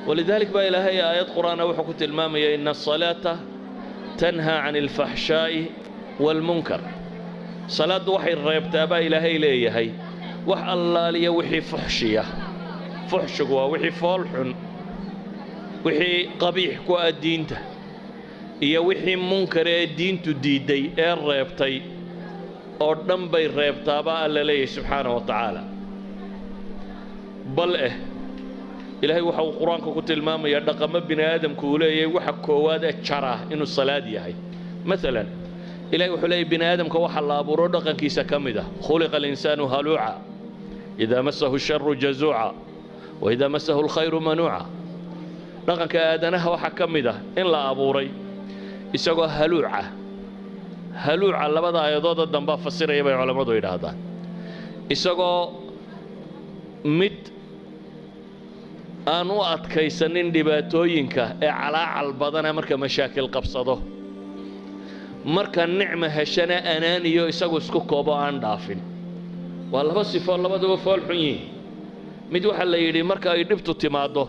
ولذلك بقى إلهي آيات قرآن وحكت المامية إن الصلاة تنهى عن الفحشاء والمنكر. صلاة وحي الريب تابا إلهي ليه هي وح الله لي وحي فحشية فحش قوى وحي فالحن وحي قبيح قوى الدين ته إيا وحي منكر الدين تديدي الريب تي أردن بي الريب تابا ألا ليه سبحانه وتعالى. بل إلهي وحا القرآن كنت الماما يدقم بني آدم كولي وحا كواد اتشراه إنو الصلاة يهي. مثلا إلهي وحلي بني آدم كوحا الله أبو ردقا كيسا كمده خلق الإنسان هلوعا إذا مسه الشر جزوعا وإذا مسه الخير منوعا. رقا كآدنها وحا كمده إن لا أبو ري إساقوا هلوعا لبدا يضاد الدنبا فسير يبايا علماء دو إلهدان إساقوا مد aan u adkaysanin dhibaatooyinka ee calaacal badana marka mashaakil qabsado marka nicmo heshana anaaniyo isagu isku koobo aan dhaafin. waa laba sifo labaduba fool xun yihiin. mid waxa la yidhi marka ay dhibtu timaado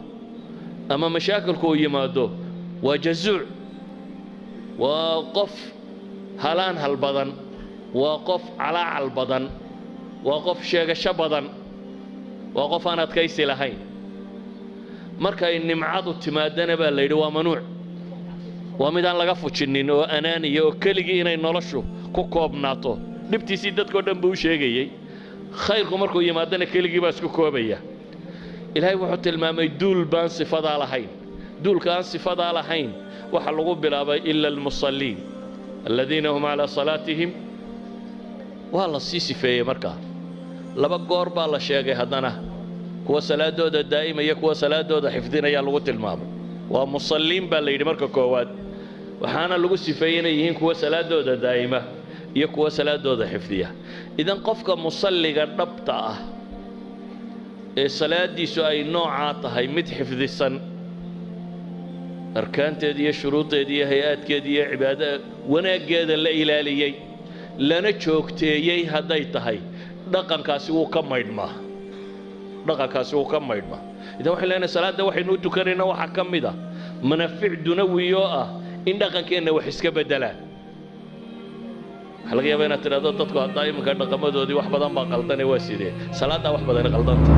ama mashaakilku yimaado waa jazuuc, waa qof halaan hal badan, waa qof calaacal badan, waa qof sheegasho badan, waa qof aan adkaysi lahayn. marka ay nimcadu timaadana baa la yidhi waa manuuc, waa mid aan laga fujinin oo anaaniya oo keligii inay noloshu ku koobnaato. dhibtiisii dadkoo dhan buu u sheegayey, khayrku markuu yimaadana keligii baa isku koobaya. ilaahay wuxuu tilmaamay duul baan sifadaa lahayn. duulka aan sifadaa lahayn waxa lagu bilaabay ila almusalliin aladiina hum calaa salaatihim. waa la sii sifeeyey markaa laba goor baa la sheegay haddana kuwa salaadooda daa'imaya kuwa salaadooda xifdinaya lagu tilmaamay. waa musalliin baa la yidhi marka koowaad, waxaana lagu sifeeyey inay yihiin kuwa salaadooda daa'ima iyo kuwa salaadooda xifdiya. idan qofka musalliga dhabta ah ee salaadiisu ay noocaa tahay mid xifdisan arkaanteeda iyo shuruudeeda iyo hay-aadkeeda iyo cibaada wanaaggeeda la ilaaliyey lana joogteeyey hadday tahay dhaqankaasi wuu ka maydhmaa. dhaqankaasi wuu ka maydhmaa. idan waxay leenahay salaada waxaynu u tukanayna waxaa ka mid ah manaafic dunawiyoo ah in dhaqankeenna wax iska beddelaan. waxaa laga yaabaa inaad tidhahdo dadku haddaa iminka dhaqamadoodii wax badan baa qaldane waa sidee salaaddaa wax badani qaldanta.